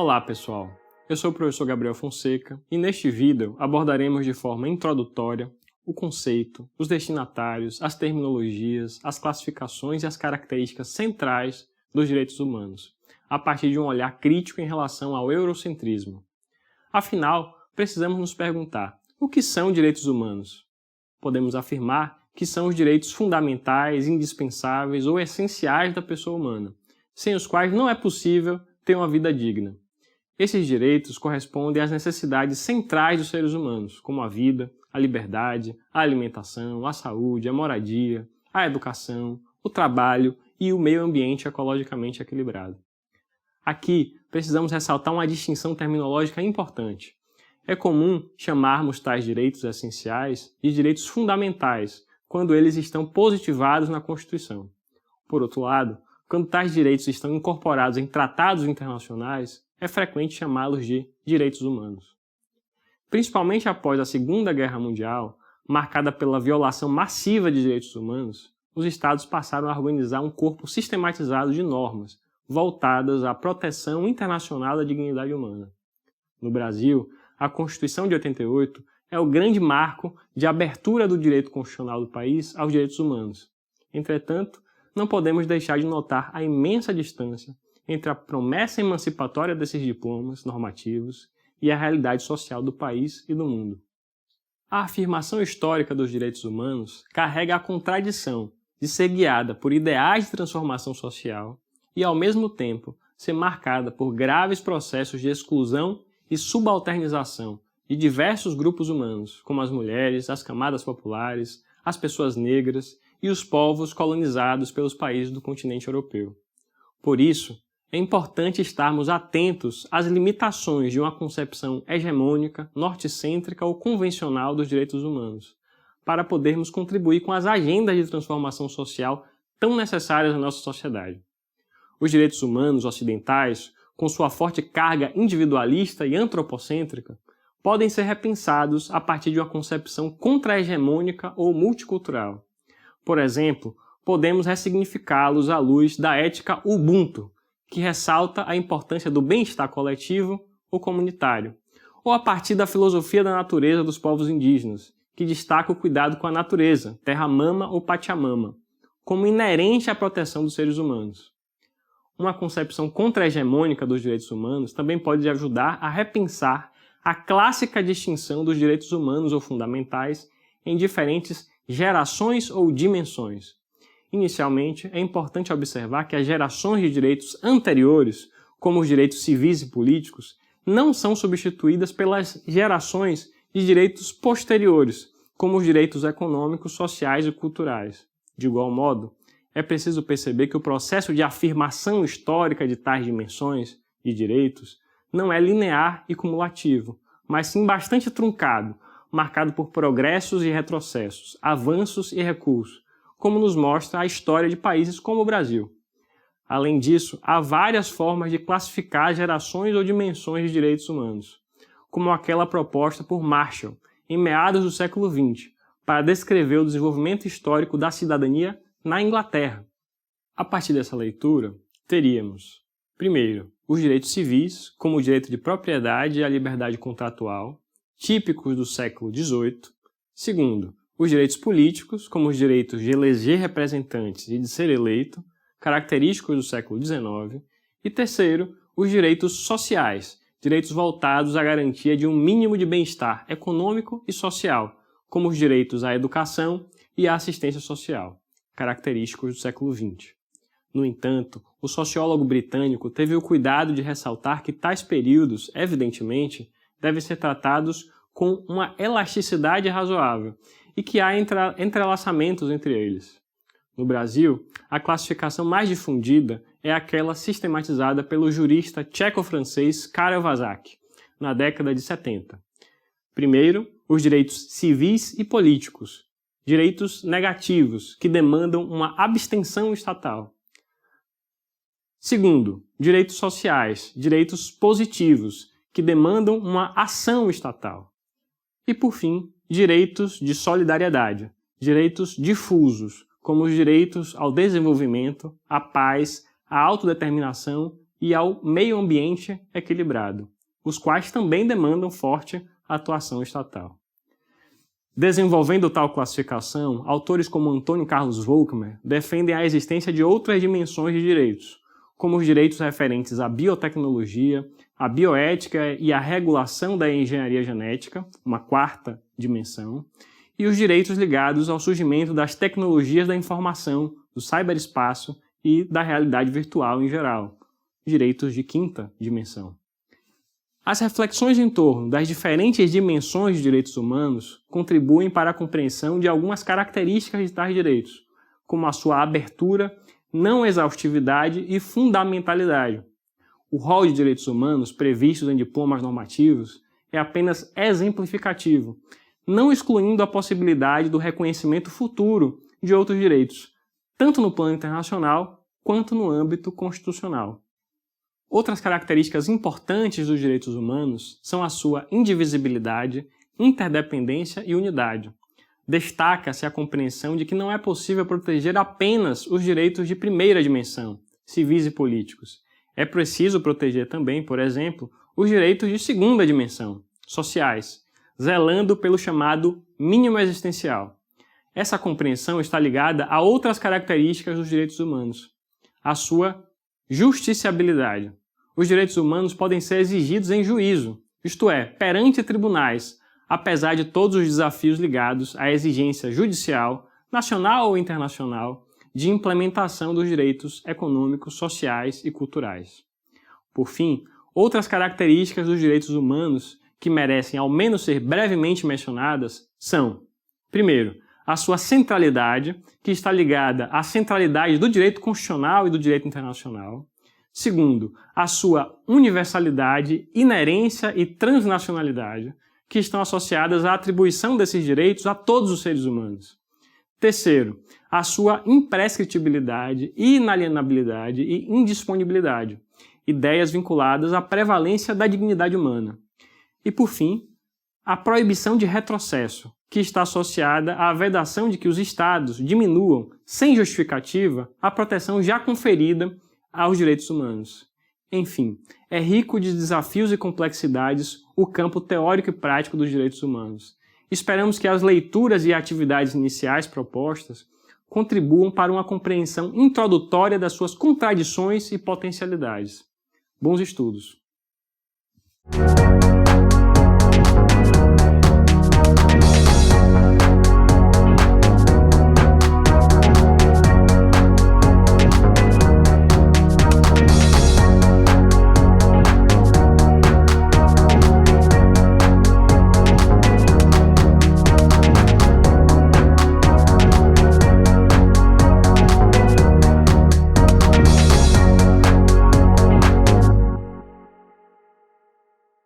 Olá pessoal, eu sou o professor Gabriel Fonseca e neste vídeo abordaremos de forma introdutória o conceito, os destinatários, as terminologias, as classificações e as características centrais dos direitos humanos, a partir de um olhar crítico em relação ao eurocentrismo. Afinal, precisamos nos perguntar, o que são direitos humanos? Podemos afirmar que são os direitos fundamentais, indispensáveis ou essenciais da pessoa humana, sem os quais não é possível ter uma vida digna. Esses direitos correspondem às necessidades centrais dos seres humanos, como a vida, a liberdade, a alimentação, a saúde, a moradia, a educação, o trabalho e o meio ambiente ecologicamente equilibrado. Aqui, precisamos ressaltar uma distinção terminológica importante. É comum chamarmos tais direitos essenciais de direitos fundamentais, quando eles estão positivados na Constituição. Por outro lado, quando tais direitos estão incorporados em tratados internacionais, é frequente chamá-los de direitos humanos. Principalmente após a Segunda Guerra Mundial, marcada pela violação massiva de direitos humanos, os Estados passaram a organizar um corpo sistematizado de normas voltadas à proteção internacional da dignidade humana. No Brasil, a Constituição de 88 é o grande marco de abertura do direito constitucional do país aos direitos humanos. Entretanto, não podemos deixar de notar a imensa distância entre a promessa emancipatória desses diplomas normativos e a realidade social do país e do mundo. A afirmação histórica dos direitos humanos carrega a contradição de ser guiada por ideais de transformação social e, ao mesmo tempo, ser marcada por graves processos de exclusão e subalternização de diversos grupos humanos, como as mulheres, as camadas populares, as pessoas negras e os povos colonizados pelos países do continente europeu. Por isso, é importante estarmos atentos às limitações de uma concepção hegemônica, norte-cêntrica ou convencional dos direitos humanos, para podermos contribuir com as agendas de transformação social tão necessárias à nossa sociedade. Os direitos humanos ocidentais, com sua forte carga individualista e antropocêntrica, podem ser repensados a partir de uma concepção contra-hegemônica ou multicultural. Por exemplo, podemos ressignificá-los à luz da ética Ubuntu, que ressalta a importância do bem-estar coletivo ou comunitário, ou a partir da filosofia da natureza dos povos indígenas, que destaca o cuidado com a natureza, terra-mama ou Pachamama, como inerente à proteção dos seres humanos. Uma concepção contra-hegemônica dos direitos humanos também pode ajudar a repensar a clássica distinção dos direitos humanos ou fundamentais em diferentes gerações ou dimensões. Inicialmente, é importante observar que as gerações de direitos anteriores, como os direitos civis e políticos, não são substituídas pelas gerações de direitos posteriores, como os direitos econômicos, sociais e culturais. De igual modo, é preciso perceber que o processo de afirmação histórica de tais dimensões de direitos não é linear e cumulativo, mas sim bastante truncado, marcado por progressos e retrocessos, avanços e recuos, como nos mostra a história de países como o Brasil. Além disso, há várias formas de classificar gerações ou dimensões de direitos humanos, como aquela proposta por Marshall, em meados do século XX, para descrever o desenvolvimento histórico da cidadania na Inglaterra. A partir dessa leitura, teríamos, primeiro, os direitos civis, como o direito de propriedade e a liberdade contratual, típicos do século XVIII. Segundo, os direitos políticos, como os direitos de eleger representantes e de ser eleito, característicos do século XIX. E terceiro, os direitos sociais, direitos voltados à garantia de um mínimo de bem-estar econômico e social, como os direitos à educação e à assistência social, característicos do século XX. No entanto, o sociólogo britânico teve o cuidado de ressaltar que tais períodos, evidentemente, devem ser tratados com uma elasticidade razoável e que há entrelaçamentos entre eles. No Brasil, a classificação mais difundida é aquela sistematizada pelo jurista tcheco-francês Karel Vazák, na década de 70. Primeiro, os direitos civis e políticos, direitos negativos que demandam uma abstenção estatal. Segundo, direitos sociais, direitos positivos, que demandam uma ação estatal. E, por fim, direitos de solidariedade, direitos difusos, como os direitos ao desenvolvimento, à paz, à autodeterminação e ao meio ambiente equilibrado, os quais também demandam forte atuação estatal. Desenvolvendo tal classificação, autores como Antônio Carlos Volckmer defendem a existência de outras dimensões de direitos, como os direitos referentes à biotecnologia, à bioética e à regulação da engenharia genética, uma quarta dimensão, e os direitos ligados ao surgimento das tecnologias da informação, do ciberespaço e da realidade virtual em geral, direitos de quinta dimensão. As reflexões em torno das diferentes dimensões de direitos humanos contribuem para a compreensão de algumas características de tais direitos, como a sua abertura, não exaustividade e fundamentalidade. O rol de direitos humanos previstos em diplomas normativos é apenas exemplificativo, não excluindo a possibilidade do reconhecimento futuro de outros direitos, tanto no plano internacional quanto no âmbito constitucional. Outras características importantes dos direitos humanos são a sua indivisibilidade, interdependência e unidade. Destaca-se a compreensão de que não é possível proteger apenas os direitos de primeira dimensão, civis e políticos. É preciso proteger também, por exemplo, os direitos de segunda dimensão, sociais, zelando pelo chamado mínimo existencial. Essa compreensão está ligada a outras características dos direitos humanos. A sua justiciabilidade. Os direitos humanos podem ser exigidos em juízo, isto é, perante tribunais, apesar de todos os desafios ligados à exigência judicial, nacional ou internacional, de implementação dos direitos econômicos, sociais e culturais. Por fim, outras características dos direitos humanos que merecem ao menos ser brevemente mencionadas são, primeiro, a sua centralidade, que está ligada à centralidade do direito constitucional e do direito internacional. Segundo, a sua universalidade, inerência e transnacionalidade, que estão associadas à atribuição desses direitos a todos os seres humanos. Terceiro, a sua imprescritibilidade, inalienabilidade e indisponibilidade, ideias vinculadas à prevalência da dignidade humana. E, por fim, a proibição de retrocesso, que está associada à vedação de que os Estados diminuam, sem justificativa, a proteção já conferida aos direitos humanos. Enfim, é rico de desafios e complexidades o campo teórico e prático dos direitos humanos. Esperamos que as leituras e atividades iniciais propostas contribuam para uma compreensão introdutória das suas contradições e potencialidades. Bons estudos!